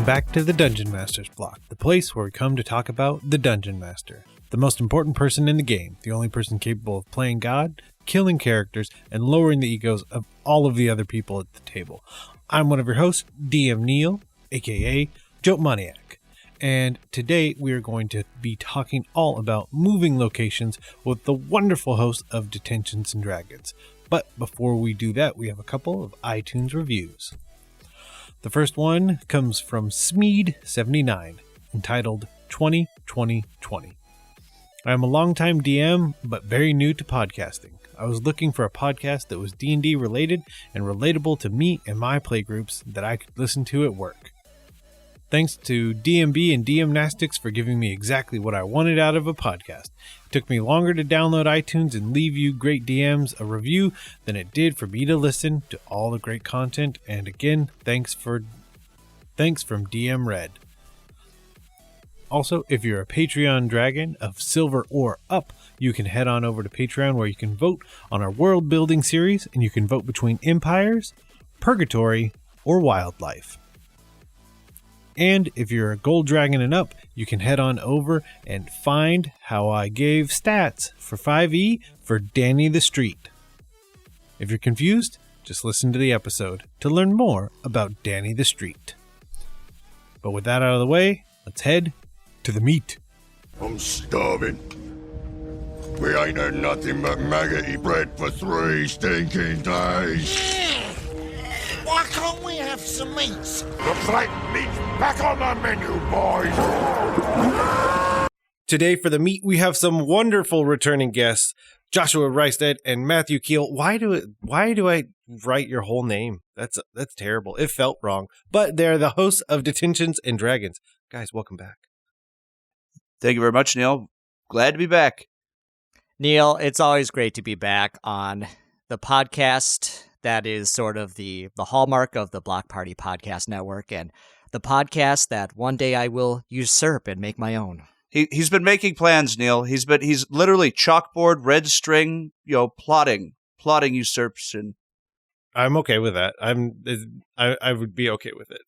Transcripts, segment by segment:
back to the Dungeon Master's Block, the place where we come to talk about the Dungeon Master, the most important person in the game, the only person capable of playing God, killing characters, and lowering the egos of all of the other people at the table. I'm one of your hosts, DM Neal, aka Joe Maniac, and today we are going to be talking all about moving locations with the wonderful host of Detentions Dragons. But before we do that, we have a couple of iTunes reviews. The first one comes from Smeed79, entitled 202020. I am a longtime DM, but very new to podcasting. I was looking for a podcast that was D&D related and relatable to me and my playgroups that I could listen to at work. Thanks to DMB and DMnastics for giving me exactly what I wanted out of a podcast. It took me longer to download iTunes and leave you great DMs a review than it did for me to listen to all the great content. And again, thanks from DM Red. Also, if you're a Patreon dragon of silver or up, you can head on over to Patreon where you can vote on our world building series, and you can vote between empires, purgatory, or wildlife. And if you're a gold dragon and up, you can head on over and find how I gave stats for 5e for Danny the Street. If you're confused, just listen to the episode to learn more about Danny the Street. But with that out of the way, let's head to the meat. I'm starving. We ain't had nothing but maggoty bread for 3 stinking days. Why can't we have some meat? Looks like meat's back on the menu, boys. Today for the meat, we have some wonderful returning guests, Joshua Reisted and Matthew Keel. Why do I write your whole name? That's terrible. It felt wrong. But they're the hosts of Detentions and Dragons. Guys, welcome back. Thank you very much, Neal. Glad to be back. Neal, it's always great to be back on the podcast that is sort of the hallmark of the Block Party Podcast Network, and the podcast that one day I will usurp and make my own. He's been making plans, Neal. He's literally chalkboard, red string, plotting usurpation. I'm okay with that. I would be okay with it.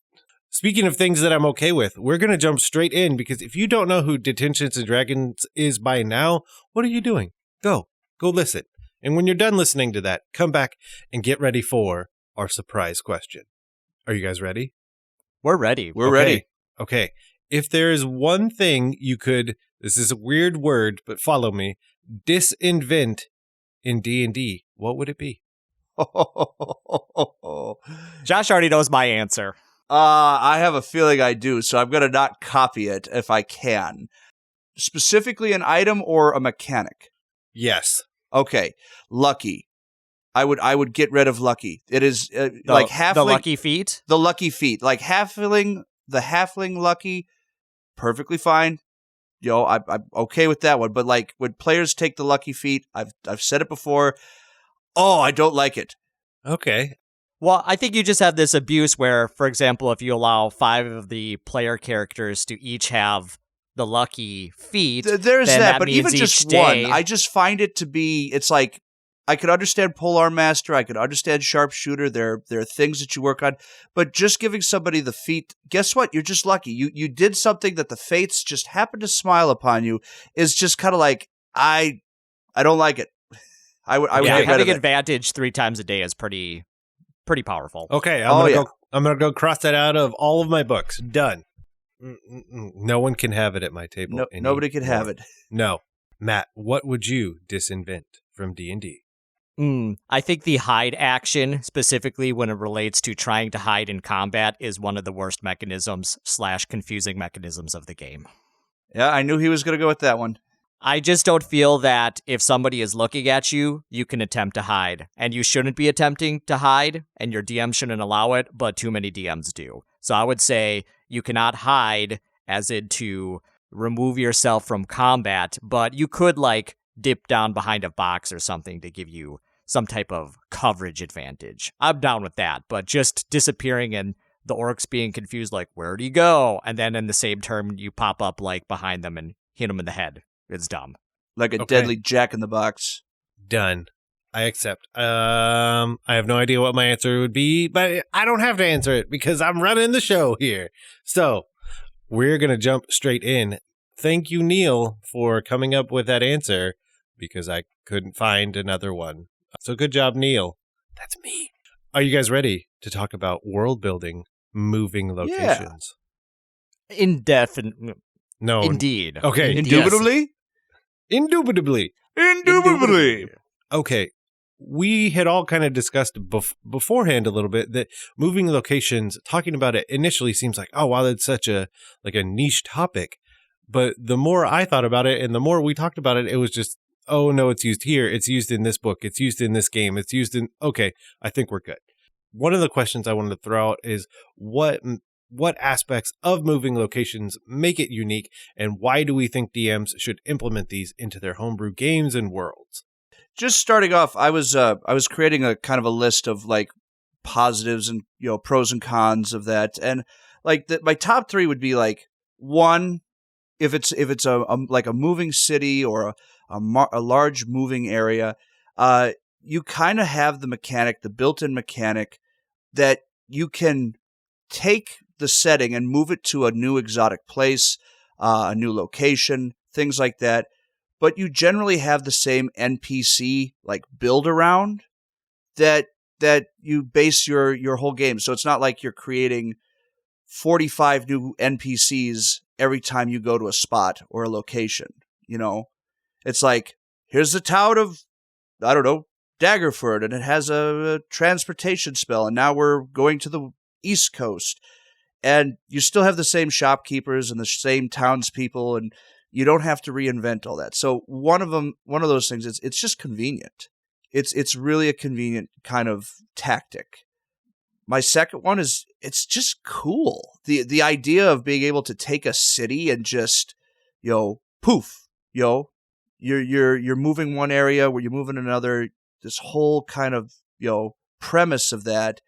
Speaking of things that I'm okay with, we're going to jump straight in, because if you don't know who Detentions and Dragons is by now, what are you doing? Go listen. And when you're done listening to that, come back and get ready for our surprise question. Are you guys ready? We're ready. We're ready. Okay. If there is one thing you could, this is a weird word, but follow me, disinvent in D&D, what would it be? Josh already knows my answer. I have a feeling I do, so I'm going to not copy it if I can. Specifically an item or a mechanic? Yes. Okay, Lucky. I would get rid of Lucky. It is like halfling. The Lucky Feet? The Lucky Feet. Like the halfling Lucky, perfectly fine. I'm okay with that one. But like when players take the Lucky Feet, I've said it before. Oh, I don't like it. Okay. Well, I think you just have this abuse where, for example, if you allow 5 of the player characters to each have the Lucky Feet, there's that, but even just day... one, I just find it to be, it's like, I could understand Polearm Master, I could understand Sharpshooter, there are things that you work on, but just giving somebody the feet, guess what? You're just lucky. You did something that the fates just happened to smile upon you, is just kind of like, I don't like it. I would get rid of having it. advantage 3 times a day is pretty powerful. Okay, I'm gonna go cross that out of all of my books. Done. No one can have it at my table. No, nobody can have it. No. Matt, what would you disinvent from D&D? I think the hide action, specifically when it relates to trying to hide in combat, is one of the worst mechanisms / confusing mechanisms of the game. Yeah, I knew he was going to go with that one. I just don't feel that if somebody is looking at you, you can attempt to hide. And you shouldn't be attempting to hide, and your DM shouldn't allow it, but too many DMs do. So I would say you cannot hide, as in to remove yourself from combat, but you could, like, dip down behind a box or something to give you some type of coverage advantage. I'm down with that, but just disappearing and the orcs being confused, like, where'd he go? And then in the same turn, you pop up, like, behind them and hit them in the head. It's dumb. Like a deadly jack-in-the-box. Done. I accept. I have no idea what my answer would be, but I don't have to answer it because I'm running the show here. So we're going to jump straight in. Thank you, Neal, for coming up with that answer because I couldn't find another one. So good job, Neal. That's me. Are you guys ready to talk about world building, moving locations? Indefinite. No. Indeed. Okay. Indubitably? Indubitably. Indubitably. Okay. We had all kind of discussed beforehand a little bit that moving locations, talking about it initially seems like, oh, wow, that's such a niche topic. But the more I thought about it and the more we talked about it, it was just, oh, no, it's used here. It's used in this book. It's used in this game. It's used in, okay, I think we're good. One of the questions I wanted to throw out is what aspects of moving locations make it unique, and why do we think DMs should implement these into their homebrew games and worlds? Just starting off, I was creating a kind of a list of like positives and pros and cons of that, and like my top three would be like, one, if it's like a moving city or a large moving area, you kind of have the built-in mechanic that you can take the setting and move it to a new exotic place, a new location, things like that. But you generally have the same NPC like build around that you base your whole game. So it's not like you're creating 45 new NPCs every time you go to a spot or a location. It's like, here's the town of, I don't know, Daggerford, and it has a transportation spell, and now we're going to the East Coast. And you still have the same shopkeepers and the same townspeople, and you don't have to reinvent all that. So one of those things, it's just convenient. It's really a convenient kind of tactic. My second one is it's just cool. The idea of being able to take a city and just, poof, you're moving one area where you're moving another. This whole kind of, premise of that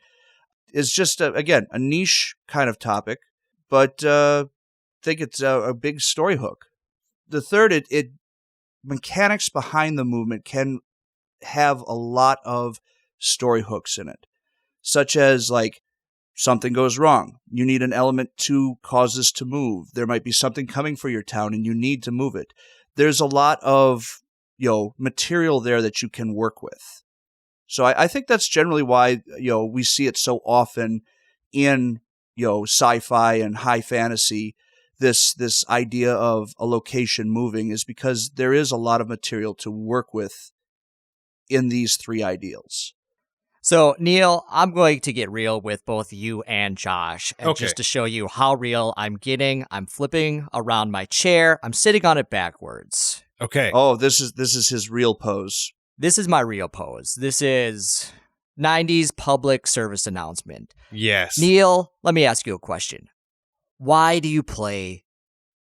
is just, again, a niche kind of topic, but I think it's a big story hook. The third, it mechanics behind the movement can have a lot of story hooks in it, such as like something goes wrong. You need an element to cause this to move. There might be something coming for your town and you need to move it. There's a lot of, material there that you can work with. So I think that's generally why, we see it so often in, sci-fi and high fantasy. This idea of a location moving is because there is a lot of material to work with in these three ideals. So, Neal, I'm going to get real with both you and Josh. And Okay. just to show you how real I'm getting, I'm flipping around my chair. I'm sitting on it backwards. Okay. Oh, this is his real pose. This is my real pose. This is 90s public service announcement. Yes. Neal, let me ask you a question. Why do you play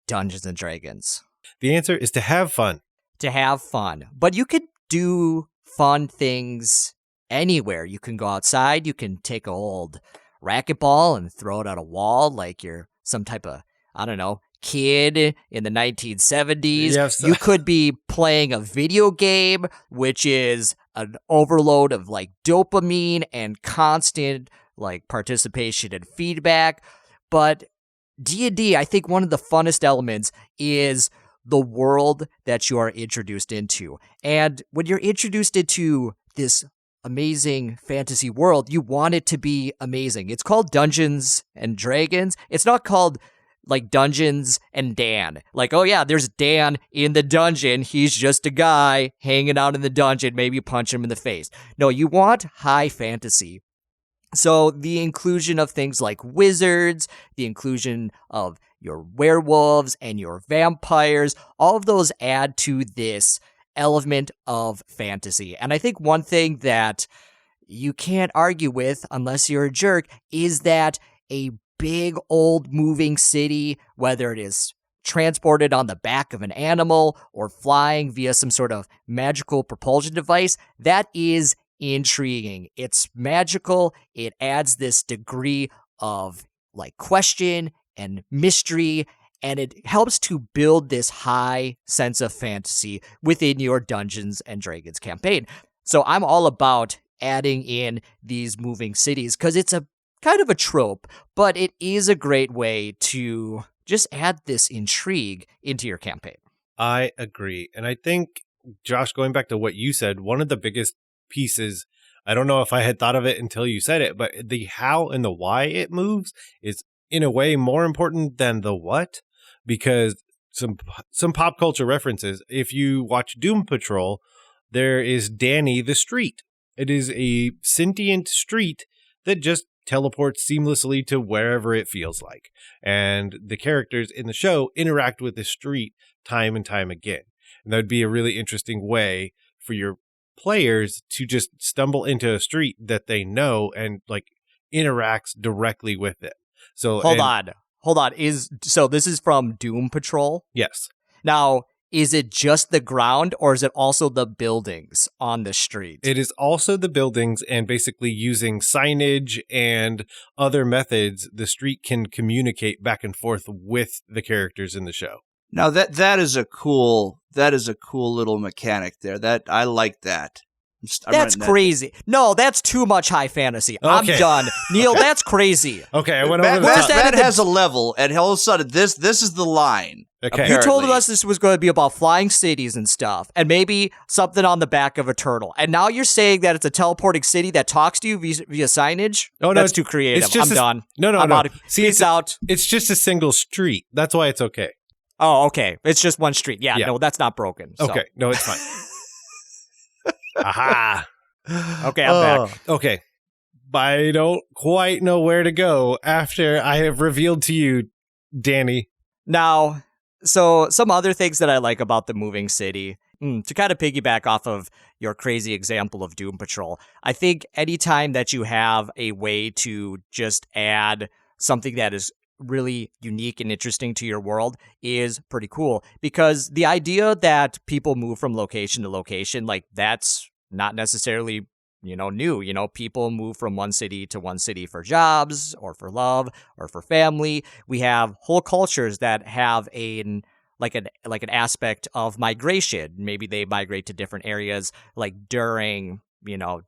Dungeons and Dragons? The answer is to have fun. To have fun. But you could do fun things anywhere. You can go outside. You can take an old racquetball and throw it at a wall like you're some type of, I don't know, kid in the 1970s. Yes. You could be playing a video game, which is an overload of like dopamine and constant like participation and feedback. But D&D, I think one of the funnest elements is the world that you are introduced into. And when you're introduced into this amazing fantasy world, you want it to be amazing. It's called Dungeons and Dragons. It's not called like Dungeons and Dan. Like, oh yeah, there's Dan in the dungeon. He's just a guy hanging out in the dungeon. Maybe punch him in the face. No, you want high fantasy. So the inclusion of things like wizards, the inclusion of your werewolves and your vampires, all of those add to this element of fantasy. And I think one thing that you can't argue with unless you're a jerk is that a big old moving city, whether it is transported on the back of an animal or flying via some sort of magical propulsion device, that is intriguing. It's magical. It adds this degree of like question and mystery, and it helps to build this high sense of fantasy within your Dungeons and Dragons campaign. So I'm all about adding in these moving cities because it's a kind of a trope, but it is a great way to just add this intrigue into your campaign. I agree. And I think, Josh, going back to what you said, one of the biggest pieces, I don't know if I had thought of it until you said it, but the how and the why it moves is in a way more important than the what, because some pop culture references. If you watch Doom Patrol, there is Danny the street. It is a sentient street that just teleports seamlessly to wherever it feels like. And the characters in the show interact with the street time and time again. And that would be a really interesting way for your players to just stumble into a street that they know and like interacts directly with it. So Hold on. So this is from Doom Patrol? Yes. Now, is it just the ground or is it also the buildings on the street? It is also the buildings, and basically using signage and other methods, the street can communicate back and forth with the characters in the show. Now that is a cool little mechanic there. That I like that. That's crazy. No, that's too much high fantasy. Okay. I'm done. Neal, that's crazy. Okay, I went over the top. That has a level, and all of a sudden, this is the line. Okay. You told us this was going to be about flying cities and stuff, and maybe something on the back of a turtle. And now you're saying that it's a teleporting city that talks to you via signage? Oh, no, that's too creative. I'm done. No. I'm out. Peace out. It's just a single street. That's why it's okay. Oh, okay. It's just one street. Yeah. No, that's not broken. So. Okay, no, it's fine. Aha. Okay, I'm back. Okay. But I don't quite know where to go after I have revealed to you, Danny. Now, so some other things that I like about the moving city, to kind of piggyback off of your crazy example of Doom Patrol, I think anytime that you have a way to just add something that is really unique and interesting to your world is pretty cool, because the idea that people move from location to location, like that's not necessarily new. People move from one city to one city for jobs or for love or for family. We have whole cultures that have an aspect of migration. Maybe they migrate to different areas like during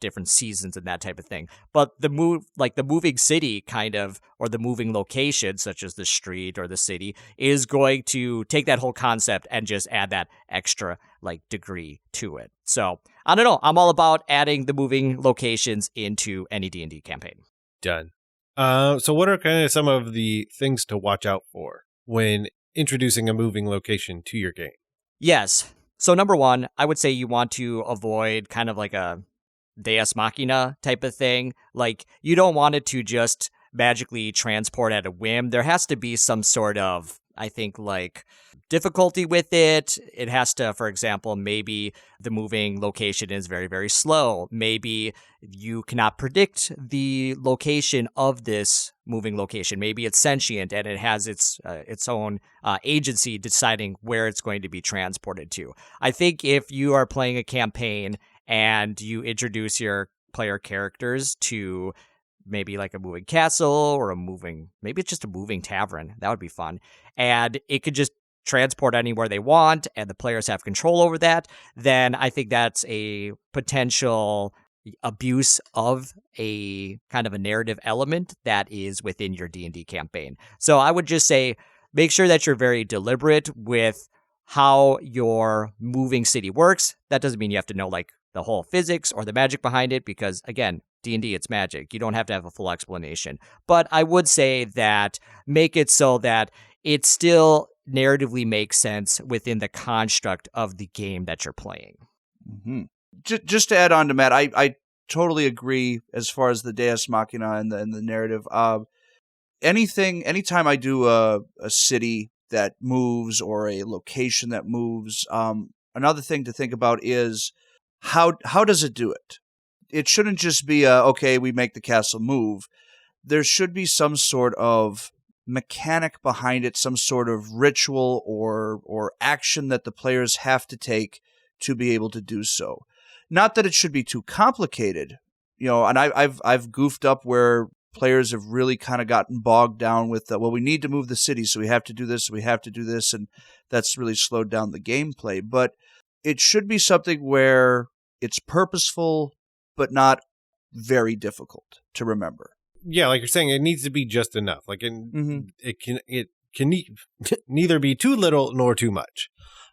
different seasons and that type of thing. But the moving city kind of, or the moving location, such as the street or the city, is going to take that whole concept and just add that extra degree to it. So I don't know. I'm all about adding the moving locations into any D&D campaign. Done. So what are kind of some of the things to watch out for when introducing a moving location to your game? Yes. So number one, I would say you want to avoid kind of like a Deus Machina type of thing. Like, you don't want it to just magically transport at a whim. There has to be some sort of, I think, difficulty with it. It has to, for example, maybe the moving location is very, very slow. Maybe you cannot predict the location of this moving location. Maybe it's sentient and it has its own agency deciding where it's going to be transported to. I think if you are playing a campaign and you introduce your player characters to maybe like a moving castle or maybe it's just a moving tavern. That would be fun. And it could just transport anywhere they want and the players have control over that. Then I think that's a potential abuse of a kind of a narrative element that is within your D&D campaign. So I would just say, make sure that you're very deliberate with how your moving city works. That doesn't mean you have to know the whole physics or the magic behind it, because again, D&D, it's magic. You don't have to have a full explanation. But I would say that make it so that it still narratively makes sense within the construct of the game that you're playing. Mm-hmm. Just to add on to Matt, I totally agree as far as the Deus Machina and the narrative. Anytime I do a city that moves or a location that moves, another thing to think about is how does it do it? It shouldn't just be okay, we make the castle move. There should be some sort of mechanic behind it, some sort of ritual or action that the players have to take to be able to do so. Not that it should be too complicated, and I've goofed up where players have really kind of gotten bogged down with, we need to move the city, so we have to do this, and that's really slowed down the gameplay. But it should be something where It's purposeful, but not very difficult to remember. Yeah, like you're saying, it needs to be just enough. Like it can neither be too little nor too much.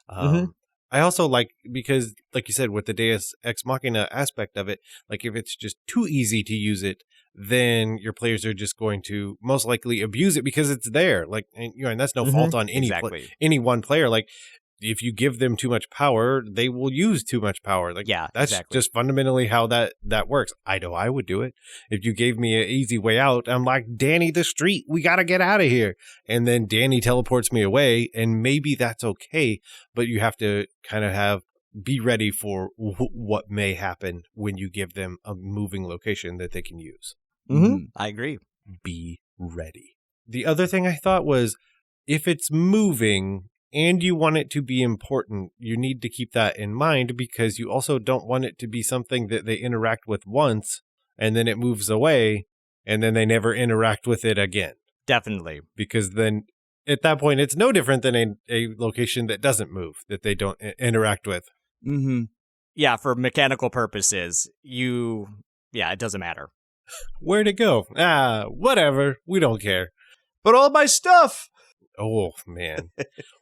I also like, because like you said, with the Deus Ex Machina aspect of it, like if it's just too easy to use it, then your players are just going to most likely abuse it because it's there. Like, and that's no fault on any one player. Like, if you give them too much power, they will use too much power. Like, that's just fundamentally how that works. I know I would do it. If you gave me an easy way out, I'm like, Danny the street, we got to get out of here. And then Danny teleports me away, and maybe that's okay, but you have to kind of be ready for what may happen when you give them a moving location that they can use. I agree. Be ready. The other thing I thought was, if it's moving and you want it to be important, you need to keep that in mind, because you also don't want it to be something that they interact with once and then it moves away and then they never interact with it again. Definitely. Because then at that point, it's no different than a location that doesn't move, that they don't interact with. Yeah, for mechanical purposes, it doesn't matter. Where'd it go? Whatever. We don't care. But all my stuff! Oh, man.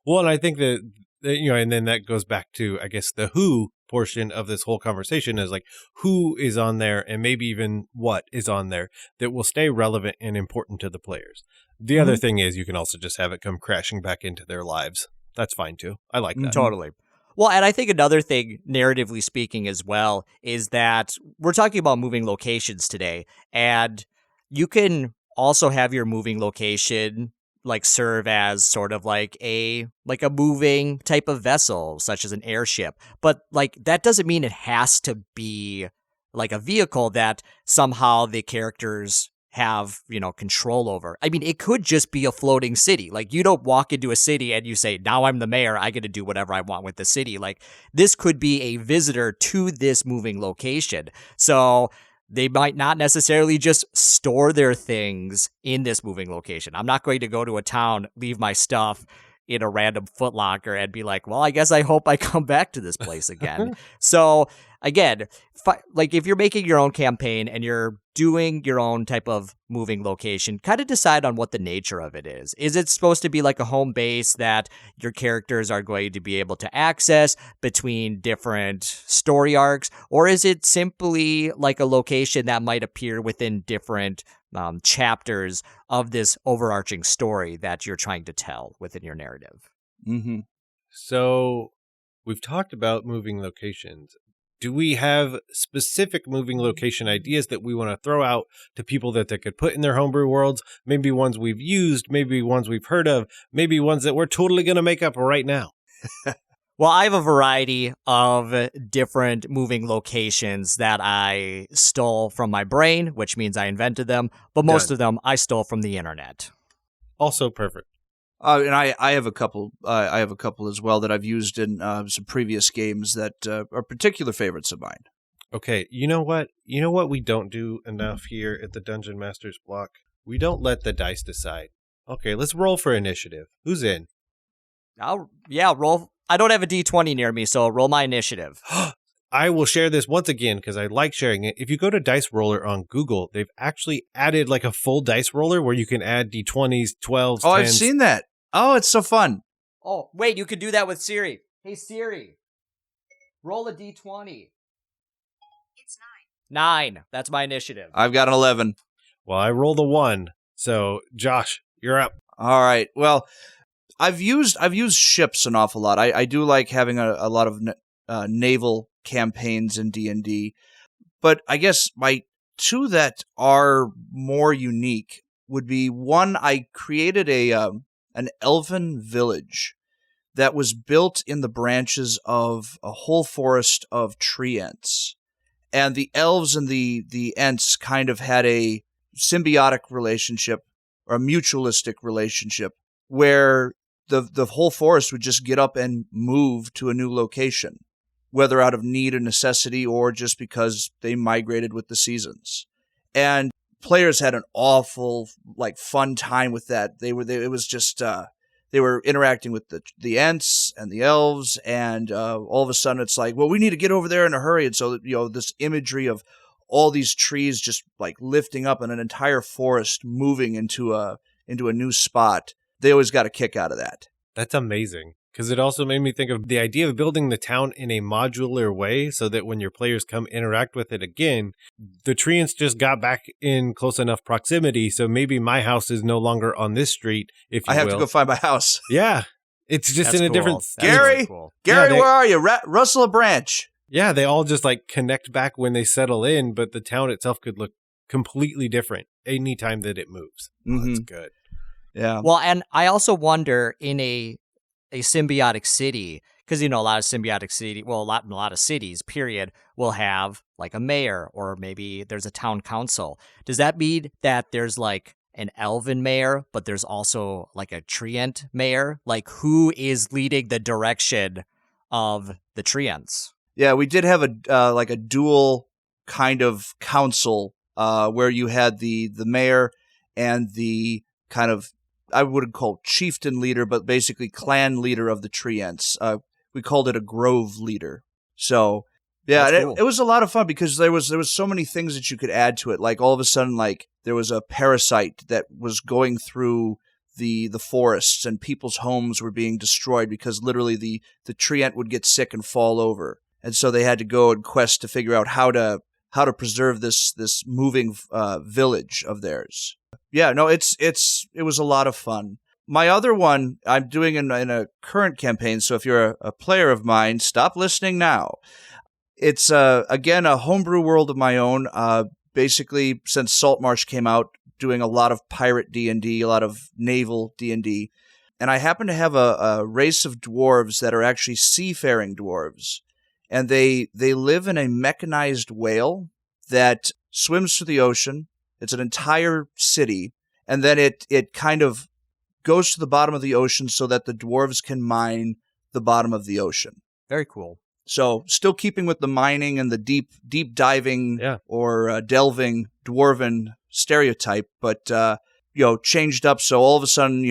Well, and I think that, and then that goes back to, I guess, the who portion of this whole conversation is like, who is on there and maybe even what is on there that will stay relevant and important to the players. The other thing is you can also just have it come crashing back into their lives. That's fine, too. I like that. Totally. Well, and I think another thing, narratively speaking as well, is that we're talking about moving locations today, and you can also have your moving location like serve as sort of like a moving type of vessel, such as an airship. But like that doesn't mean it has to be like a vehicle that somehow the characters have, control over. I mean, it could just be a floating city. Like, you don't walk into a city and you say, now I'm the mayor, I get to do whatever I want with the city. Like, this could be a visitor to this moving location. So they might not necessarily just store their things in this moving location. I'm not going to go to a town, leave my stuff in a random Foot Locker and be like, well, I guess I hope I come back to this place again. So again, like if you're making your own campaign and you're doing your own type of moving location, kind of decide on what the nature of it is. Is it supposed to be like a home base that your characters are going to be able to access between different story arcs? Or is it simply like a location that might appear within different chapters of this overarching story that you're trying to tell within your narrative? So we've talked about moving locations. Do we have specific moving location ideas that we want to throw out to people that they could put in their homebrew worlds? Maybe ones we've used, maybe ones we've heard of, maybe ones that we're totally going to make up right now. Well, I have a variety of different moving locations that I stole from my brain, which means I invented them, but most of them I stole from the internet. Also perfect. And I have a couple. I have a couple as well that I've used in some previous games that are particular favorites of mine. Okay, you know what? You know what we don't do enough here at the Dungeon Masters block? We don't let the dice decide. Okay, let's roll for initiative. Who's in? Roll. I don't have a D20 near me, so roll my initiative. I will share this once again because I like sharing it. If you go to Dice Roller on Google, they've actually added like a full dice roller where you can add D20s, 12s, 10s. Oh, I've seen that. Oh, it's so fun. Oh, wait, you could do that with Siri. Hey, Siri, roll a D20. It's 9. 9. That's my initiative. I've got an 11. Well, I rolled a 1. So, Josh, you're up. All right. Well, I've used ships an awful lot. I do like having a lot of naval campaigns in D&D. But I guess my two that are more unique would be, one, I created an elven village that was built in the branches of a whole forest of tree ents. And the elves and the ents kind of had a symbiotic relationship, or a mutualistic relationship, where the whole forest would just get up and move to a new location, whether out of need or necessity or just because they migrated with the seasons. And players had an awful fun time with that. It was just they were interacting with the Ents and the elves, and all of a sudden it's like, well, we need to get over there in a hurry. And so, this imagery of all these trees just like lifting up and an entire forest moving into a new spot, they always got a kick out of that. That's amazing. Because it also made me think of the idea of building the town in a modular way so that when your players come interact with it again, the treants just got back in close enough proximity. So maybe my house is no longer on this street, if you I have will. to go find my house. Yeah. It's just That's in a cool. different... That's Gary? really cool. Gary, Yeah, where are you? Rustle a branch. Yeah, they all just like connect back when they settle in, but the town itself could look completely different anytime that it moves. Oh, that's good. Yeah. Well, and I also wonder in a symbiotic city, because a lot of symbiotic city, well, a lot of cities, period, will have like a mayor, or maybe there's a town council. Does that mean that there's like an elven mayor, but there's also like a treant mayor? Like, who is leading the direction of the treants? Yeah, we did have a dual kind of council where you had the mayor and the kind of, I wouldn't call it chieftain leader, but basically clan leader of the treants. We called it a grove leader. So yeah, That's cool. it was a lot of fun because there was so many things that you could add to it. Like all of a sudden, like there was a parasite that was going through the forests, and people's homes were being destroyed because literally the treant would get sick and fall over, and so they had to go and quest to figure out how to preserve this moving village of theirs. Yeah, no, it was a lot of fun. My other one I'm doing in a current campaign, so if you're a player of mine, stop listening now. It's, again, a homebrew world of my own. Basically, since Saltmarsh came out, doing a lot of pirate D&D, a lot of naval D&D. And I happen to have a race of dwarves that are actually seafaring dwarves. And they live in a mechanized whale that swims through the ocean. It's an entire city. And then it kind of goes to the bottom of the ocean so that the dwarves can mine the bottom of the ocean. Very cool. So still keeping with the mining and the deep diving or delving dwarven stereotype, but changed up. So all of a sudden,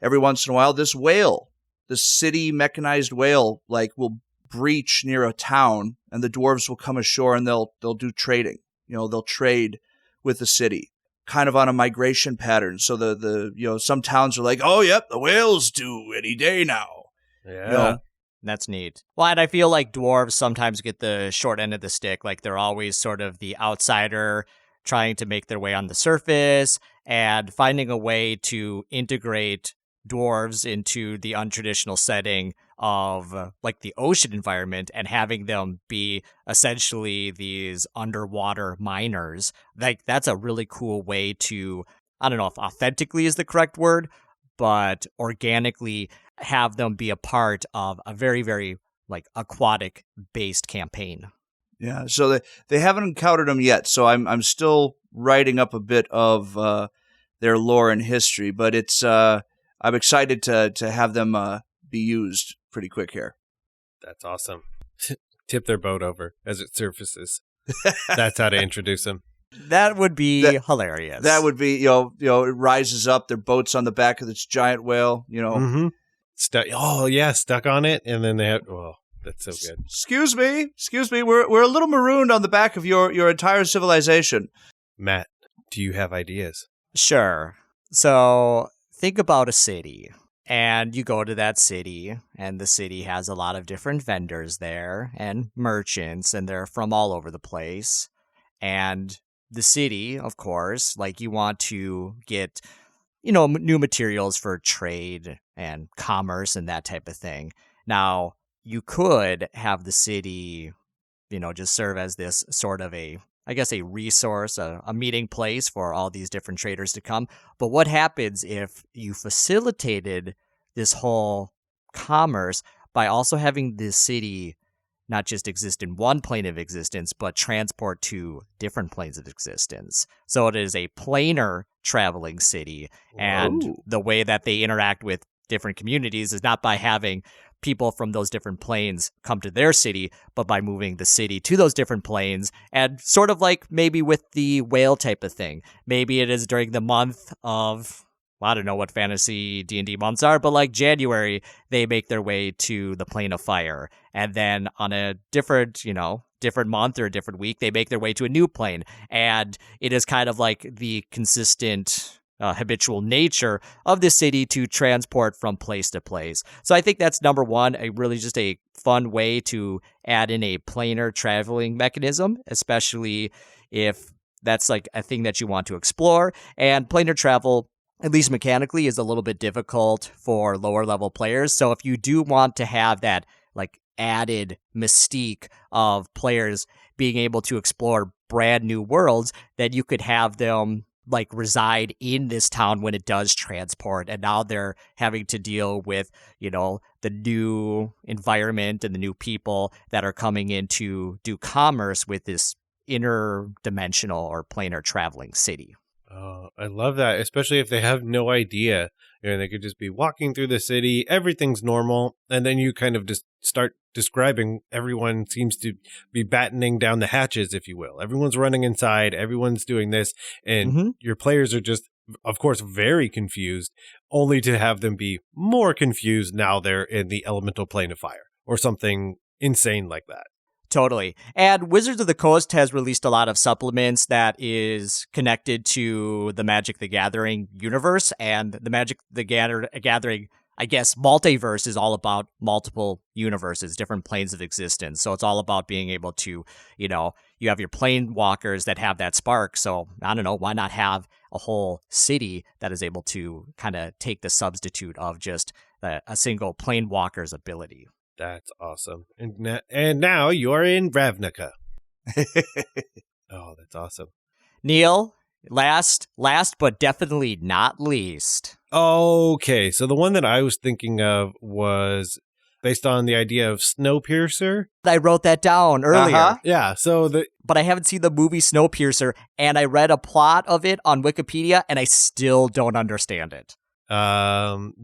every once in a while, this whale, this city mechanized whale, like will breach near a town, and the dwarves will come ashore and they'll do trading. They'll trade with the city, kind of on a migration pattern. So the some towns are like, oh yep, the whale's due any day now. Yeah. That's neat. Well, and I feel like dwarves sometimes get the short end of the stick. Like they're always sort of the outsider trying to make their way on the surface and finding a way to integrate dwarves into the untraditional setting of like the ocean environment and having them be essentially these underwater miners. Like that's a really cool way to, I don't know if authentically is the correct word, but organically have them be a part of a very, very like aquatic based campaign. Yeah, so they haven't encountered them yet. So I'm still writing up a bit of their lore and history, but it's I'm excited to have them be used pretty quick here. That's awesome. Tip their boat over as it surfaces. That's how to introduce them. That would be hilarious. That would be, it rises up, their boat's on the back of this giant whale, Mm-hmm. Stuck on it, and then they have, that's so good. Excuse me, we're a little marooned on the back of your entire civilization. Matt, do you have ideas? Sure. So think about a city, and you go to that city, and the city has a lot of different vendors there, and merchants, and they're from all over the place. And the city, of course, like you want to get, new materials for trade and commerce and that type of thing. Now, you could have the city, just serve as this sort of a resource, a meeting place for all these different traders to come. But what happens if you facilitated this whole commerce by also having this city not just exist in one plane of existence, but transport to different planes of existence? So it is a planar traveling city. And the way that they interact with different communities is not by having people from those different planes come to their city, but by moving the city to those different planes, and sort of like maybe with the whale type of thing. Maybe it is during the month of I don't know what fantasy D&D months are, but like January, they make their way to the Plane of Fire. And then on a different, different month or a different week, they make their way to a new plane. And it is kind of like the consistent habitual nature of the city to transport from place to place. So I think that's number one, just a fun way to add in a planar traveling mechanism, especially if that's like a thing that you want to explore. And planar travel, at least mechanically, is a little bit difficult for lower level players. So if you do want to have that like added mystique of players being able to explore brand new worlds, then you could have them like reside in this town when it does transport. And now they're having to deal with, the new environment and the new people that are coming in to do commerce with this interdimensional or planar traveling city. Oh, I love that, especially if they have no idea. They could just be walking through the city, everything's normal, and then you kind of just start describing everyone seems to be battening down the hatches, if you will. Everyone's running inside, everyone's doing this, and your players are just, of course, very confused, only to have them be more confused now they're in the elemental plane of fire, or something insane like that. Totally. And Wizards of the Coast has released a lot of supplements that is connected to the Magic the Gathering universe. And the Magic the Gathering, I guess, multiverse is all about multiple universes, different planes of existence. So it's all about being able to, you have your plane walkers that have that spark. So I don't know, why not have a whole city that is able to kind of take the substitute of just a single plane walker's ability? That's awesome. And now you're in Ravnica. Oh, that's awesome. Neal, last but definitely not least. Okay, so the one that I was thinking of was based on the idea of Snowpiercer. I wrote that down earlier. Yeah, but I haven't seen the movie Snowpiercer, and I read a plot of it on Wikipedia, and I still don't understand it.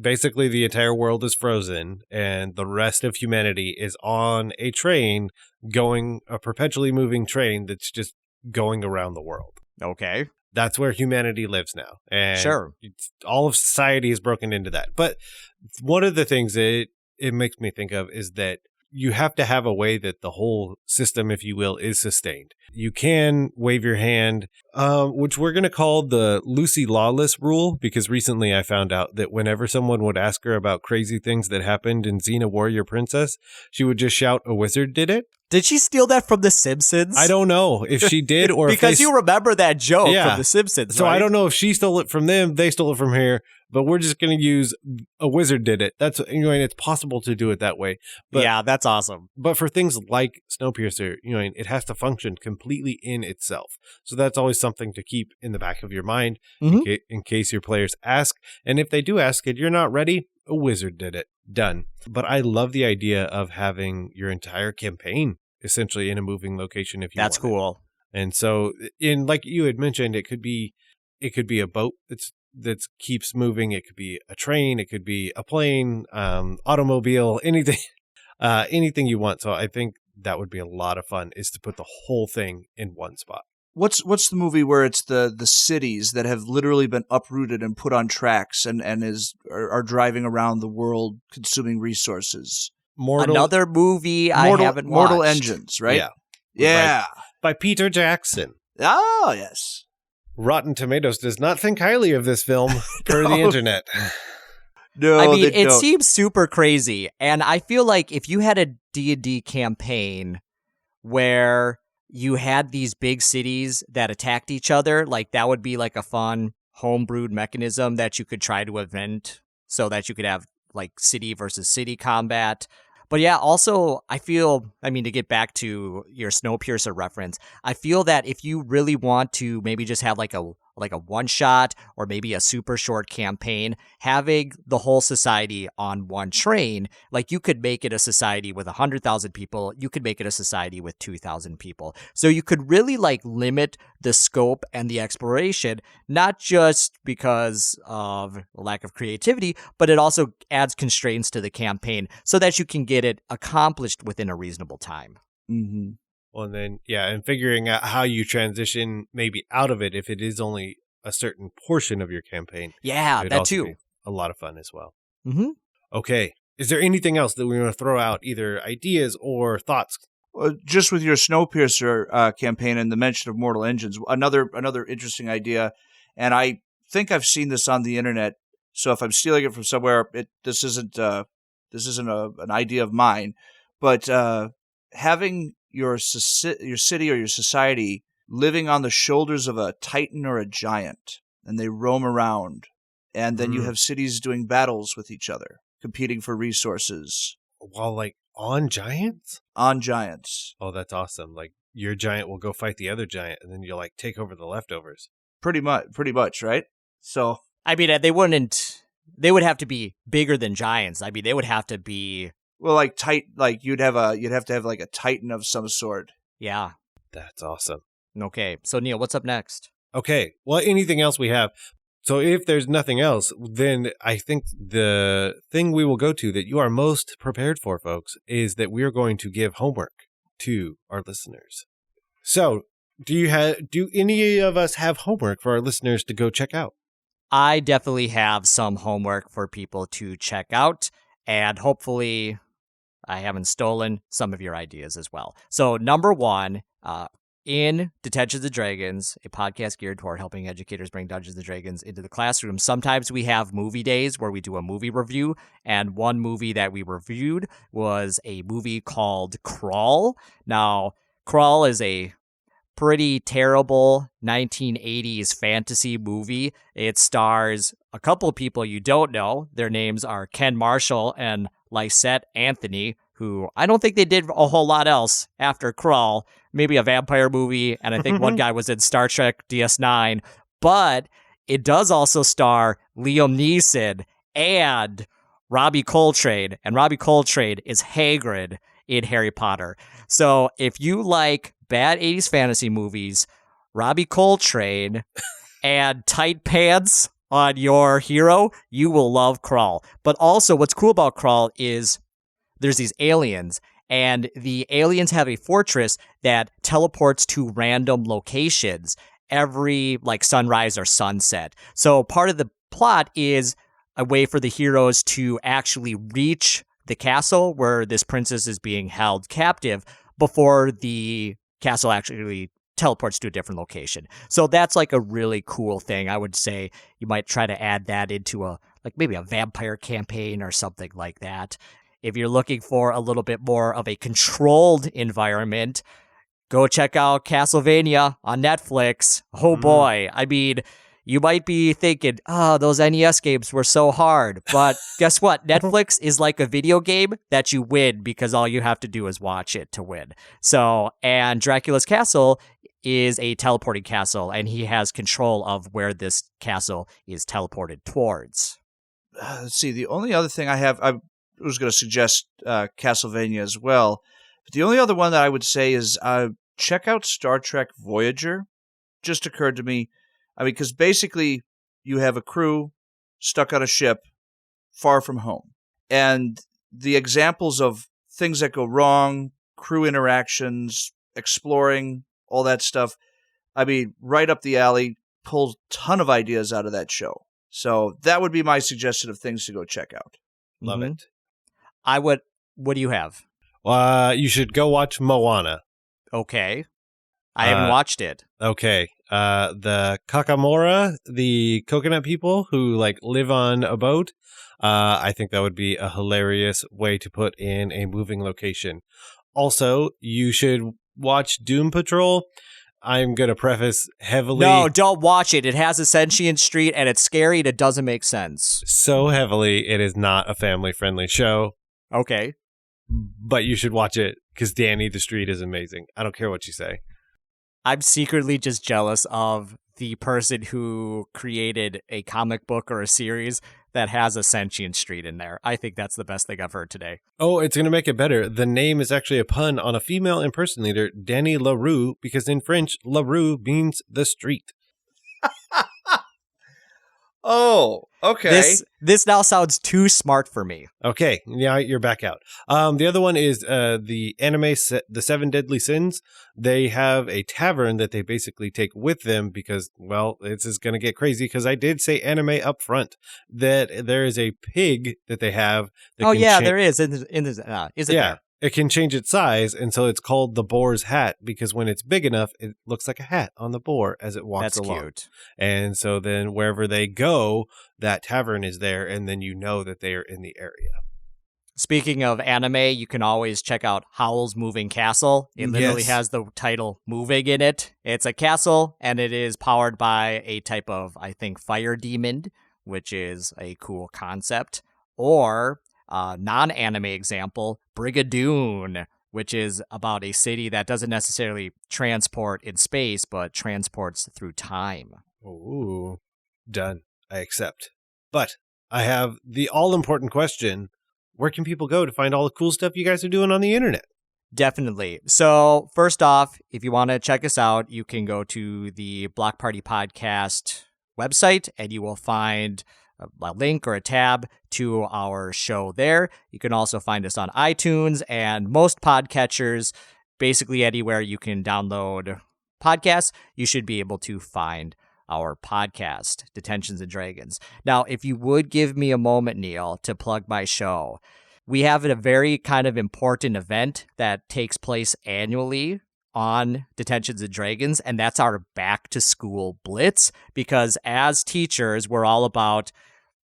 Basically the entire world is frozen and the rest of humanity is on a train a perpetually moving train that's just going around the world. Okay. That's where humanity lives now. And sure. All of society is broken into that. But one of the things it makes me think of is that you have to have a way that the whole system, if you will, is sustained. You can wave your hand, which we're going to call the Lucy Lawless rule, because recently I found out that whenever someone would ask her about crazy things that happened in Xena Warrior Princess, she would just shout, "A wizard did it." Did she steal that from The Simpsons? I don't know if she did or because you remember that joke from The Simpsons. So right? I don't know if she stole it from them, they stole it from here, but we're just going to use "a wizard did it." That's it's possible to do it that way. But, yeah, that's awesome. But for things like Snowpiercer, it has to function completely in itself. So that's always something to keep in the back of your mind in case your players ask. And if they do ask it, you're not ready. A wizard did it. Done. But I love the idea of having your entire campaign essentially in a moving location if you want. That's cool. And so like you had mentioned, it could be a boat that keeps moving, it could be a train, it could be a plane, automobile, anything anything you want. So I think that would be a lot of fun, is to put the whole thing in one spot. What's the movie where it's the cities that have literally been uprooted and put on tracks and are driving around the world consuming resources? Another movie I haven't watched. Mortal Engines, right? Yeah. By Peter Jackson. Oh, yes. Rotten Tomatoes does not think highly of this film per the internet. No, I mean, it seems super crazy. And I feel like if you had a D&D campaign where you had these big cities that attacked each other, like that would be like a fun homebrewed mechanism that you could try to invent so that you could have like city versus city combat. But yeah, also, to get back to your Snowpiercer reference, I feel that if you really want to maybe just have like a one shot or maybe a super short campaign, having the whole society on one train, like you could make it a society with 100,000 people, you could make it a society with 2,000 people. So you could really like limit the scope and the exploration, not just because of lack of creativity, but it also adds constraints to the campaign so that you can get it accomplished within a reasonable time. Mm-hmm. Well, and then, and figuring out how you transition maybe out of it if it is only a certain portion of your campaign. Yeah, It'd that also too. be a lot of fun as well. Mm-hmm. Okay. Is there anything else that we want to throw out, either ideas or thoughts? Just with your Snowpiercer campaign and the mention of Mortal Engines, another interesting idea, and I think I've seen this on the internet. So if I'm stealing it from somewhere, this isn't an idea of mine, but having your city or your society living on the shoulders of a titan or a giant, and they roam around, and then you have cities doing battles with each other, competing for resources. While, like, on giants? On giants. Oh, that's awesome. Like, your giant will go fight the other giant, and then you'll, like, take over the leftovers. Pretty much, right? So, I mean, they would have to be bigger than giants. I mean, they would have to be, well, like you'd have to have like a titan of some sort. yeah. That's awesome. Okay, so Neal, what's up next? Okay, well, anything else we have? So if there's nothing else, then I think the thing we will go to that you are most prepared for, folks, is that we are going to give homework to our listeners. So, do any of us have homework for our listeners to go check out? I definitely have some homework for people to check out, and hopefully I haven't stolen some of your ideas as well. So, number one, in Detentions Dragons, a podcast geared toward helping educators bring Dungeons & Dragons into the classroom, sometimes we have movie days where we do a movie review, and one movie that we reviewed was a movie called Crawl. Now, Crawl is a pretty terrible 1980s fantasy movie. It stars a couple of people you don't know. Their names are Ken Marshall and Lysette Anthony, who I don't think they did a whole lot else after Crawl. Maybe a vampire movie, and I think one guy was in Star Trek DS9. But it does also star Liam Neeson and Robbie Coltrane, and Robbie Coltrane is Hagrid in Harry Potter. So if you like bad 80s fantasy movies, Robbie Coltrane, and tight pants on your hero, you will love Crawl. But also, what's cool about Crawl is there's these aliens, and the aliens have a fortress that teleports to random locations every, like, sunrise or sunset. So part of the plot is a way for the heroes to actually reach the castle where this princess is being held captive before the castle actually teleports to a different location. So that's like a really cool thing. I would say you might try to add that into maybe a vampire campaign or something like that. If you're looking for a little bit more of a controlled environment, go check out Castlevania on Netflix. Oh boy. I mean, you might be thinking, those NES games were so hard. But guess what? Netflix is like a video game that you win because all you have to do is watch it to win. So, and Dracula's Castle is a teleporting castle, and he has control of where this castle is teleported towards. Let's see. The only other thing I was going to suggest Castlevania as well. But the only other one that I would say is check out Star Trek Voyager. Just occurred to me. I mean, because basically you have a crew stuck on a ship far from home. And the examples of things that go wrong, crew interactions, exploring, all that stuff, I mean, right up the alley, pull a ton of ideas out of that show. So that would be my suggestion of things to go check out. Love it. What do you have? You should go watch Moana. Okay. I haven't watched it. Okay. The Kakamora, the coconut people who live on a boat. I think that would be a hilarious way to put in a moving location. Also, you should watch Doom Patrol. I'm going to preface heavily. No, don't watch it. It has a sentient street and it's scary and it doesn't make sense. So heavily, it is not a family-friendly show. Okay. But you should watch it because Danny the Street is amazing. I don't care what you say. I'm secretly just jealous of the person who created a comic book or a series that has a sentient street in there. I think that's the best thing I've heard today. Oh, it's going to make it better. The name is actually a pun on a female impersonator, Danny LaRue, because in French, LaRue means the street. Oh, okay. This now sounds too smart for me. Okay, yeah, you're back out. The other one is the anime, The Seven Deadly Sins. They have a tavern that they basically take with them because, well, this is going to get crazy because I did say anime up front. That there is a pig that they have. That There is. Is it there? It can change its size, and so it's called the boar's hat because when it's big enough, it looks like a hat on the boar as it walks along. That's cute. And so then wherever they go, that tavern is there, and then you know that they are in the area. Speaking of anime, you can always check out Howl's Moving Castle. It literally has the title Moving in it. It's a castle, and it is powered by a type of, I think, fire demon, which is a cool concept. Or... non-anime example, Brigadoon, which is about a city that doesn't necessarily transport in space, but transports through time. Ooh, done. I accept. But I have the all-important question. Where can people go to find all the cool stuff you guys are doing on the internet? Definitely. So first off, if you want to check us out, you can go to the Block Party Podcast website and you will find a link or a tab to our show there. You can also find us on iTunes and most podcatchers. Basically anywhere you can download podcasts, you should be able to find our podcast, Detentions and Dragons. Now, if you would give me a moment, Neal, to plug my show, we have a very kind of important event that takes place annually on Detentions and Dragons, and that's our back to school blitz, because as teachers, we're all about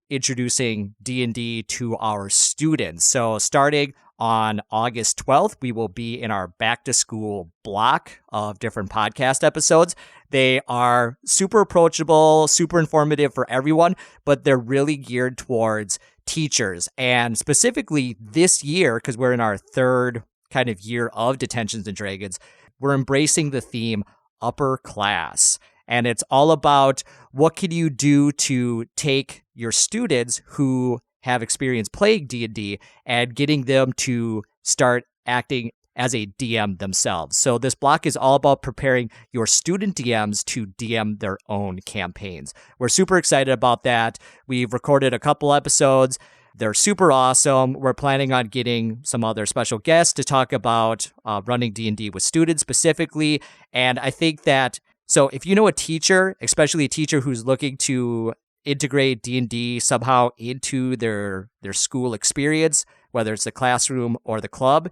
introducing D&D to our students. So starting on August 12th, we will be in our back to school block of different podcast episodes. They are super approachable, super informative for everyone, but they're really geared towards teachers. And specifically this year, because we're in our third kind of year of Detentions and Dragons, we're embracing the theme upper class. And it's all about what can you do to take your students who have experience playing D&D and getting them to start acting as a DM themselves. So this block is all about preparing your student DMs to DM their own campaigns. We're super excited about that. We've recorded a couple episodes. They're super awesome. We're planning on getting some other special guests to talk about running D&D with students specifically. And I think that, so if you know a teacher, especially a teacher who's looking to integrate D&D somehow into their school experience, whether it's the classroom or the club,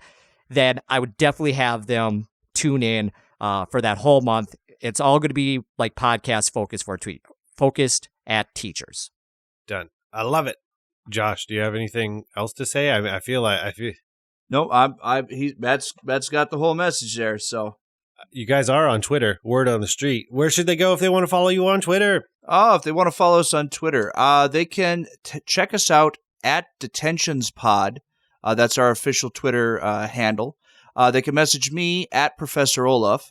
then I would definitely have them tune in for that whole month. It's all going to be like podcast focused at teachers. Done. I love it. Josh, do you have anything else to say? I feel. No, Matt's got the whole message there. So you guys are on Twitter. Word on the street. Where should they go if they want to follow you on Twitter? Oh, if they want to follow us on Twitter, they can check us out at DetentionsPod. That's our official Twitter handle. They can message me at Professor Olaf.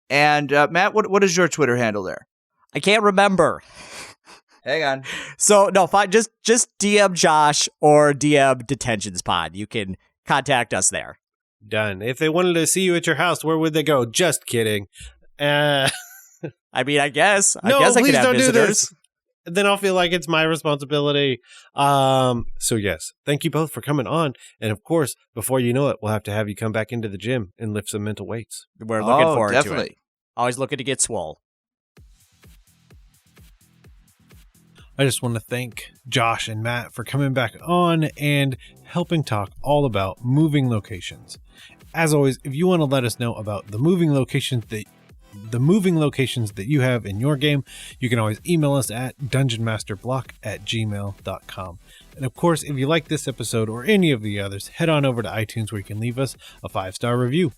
And Matt, what is your Twitter handle there? I can't remember. Hang on. So no, fine. Just DM Josh or DM Detentions Pod. You can contact us there. Done. If they wanted to see you at your house, where would they go? Just kidding. I mean, I guess No, I please could have don't visitors. do this. Then I'll feel like it's my responsibility. So yes, thank you both for coming on. And of course, before you know it, we'll have to have you come back into the gym and lift some mental weights. We're looking forward definitely. to it. Always looking to get swole. I just want to thank Josh and Matt for coming back on and helping talk all about moving locations. As always, if you want to let us know about the moving locations that you have in your game, you can always email us at dungeonmasterblock@gmail.com. And of course, if you like this episode or any of the others, head on over to iTunes where you can leave us a 5-star review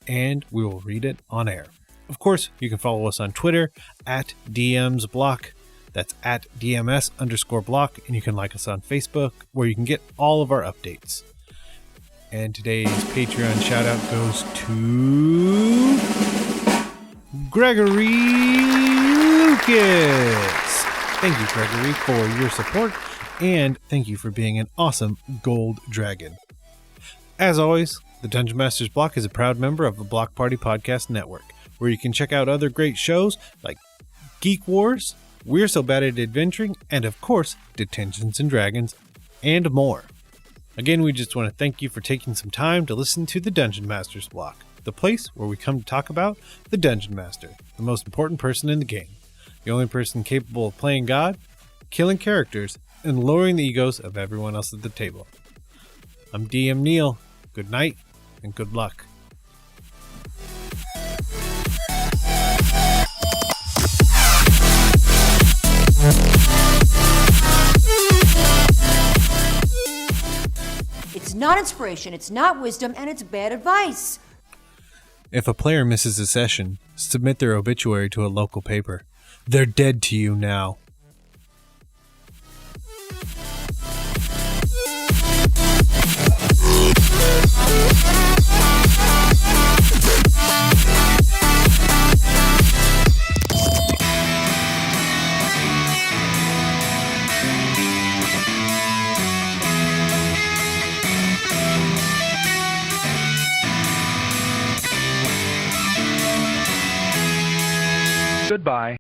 and we will read it on air. Of course, you can follow us on Twitter at DMsBlock. That's at DMS_block. And you can like us on Facebook where you can get all of our updates. And today's Patreon shout out goes to Gregory Lucas. Thank you, Gregory, for your support, and thank you for being an awesome gold dragon. As always, the Dungeon Masters Block is a proud member of the Block Party Podcast Network, where you can check out other great shows like Geek Wars, We're So Bad at Adventuring, and of course, Detentions and Dragons, and more. Again, we just want to thank you for taking some time to listen to the Dungeon Master's Block, the place where we come to talk about the Dungeon Master, the most important person in the game, the only person capable of playing God, killing characters, and lowering the egos of everyone else at the table. I'm DM Neal. Good night, and good luck. It's not inspiration, it's not wisdom, and it's bad advice. If a player misses a session, submit their obituary to a local paper. They're dead to you now. Goodbye.